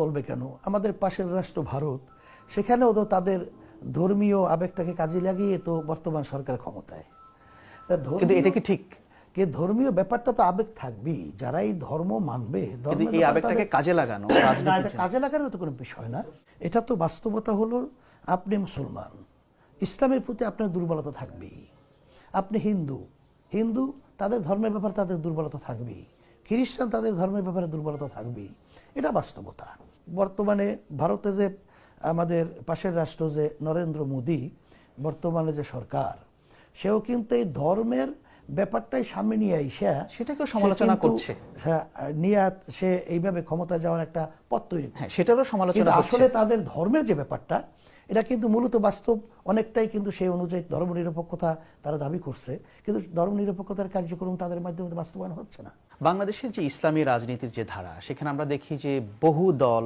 বলবে কেন? আমাদের পাশের রাষ্ট্র ভারত, সেখানেও তো তাদের ধর্মীয় আবেগটাকে কাজে লাগিয়ে তো বর্তমান সরকার ক্ষমতায়। কিন্তু এটা কি ঠিক? ধর্মীয় ব্যাপারটা তো আবেগ থাকবেই, যারা এই ধর্ম মানবে, কিন্তু এই আবেগটাকে কাজে লাগানো কাজে লাগানোর তো কোনো বিষয় না। এটা তো বাস্তবতা হলো, আপনি মুসলমান, ইসলামের প্রতি আপনার দুর্বলতা থাকবেই। আপনি হিন্দু, হিন্দু তাদের ধর্মের ব্যাপারে তাদের দুর্বলতা থাকবেই। খ্রিস্টান তাদের ধর্মের ব্যাপারে দুর্বলতা থাকবেই। এটা বাস্তবতা। বর্তমানে ভারতে যে আমাদের পাশের রাষ্ট্র যে নরেন্দ্র মোদী, বর্তমানে যে সরকার, সেও কিন্তু এই ধর্মের ব্যাপারটাই সামনে নিয়ে আইসা সেটাকে সমালোচনা করছে, নিয়ে সে এইভাবে ক্ষমতা যাওয়ার একটা পথ তৈরি। হ্যাঁ, সেটারও সমালোচনা করছে। আসলে তাদের ধর্মের যে ব্যাপারটা, এটা কিন্তু মূলত বাস্তব অনেকটাই কিন্তু সেই অনুযায়ী ধর্মনিরপেক্ষতা তারা দাবি করছে, কিন্তু ধর্মনিরপেক্ষতার কার্যক্রম তাদের মাধ্যমে বাস্তবায়ন হচ্ছে না। বাংলাদেশের যে ইসলামী রাজনীতির যে ধারা, সেখানে আমরা দেখি যে বহু দল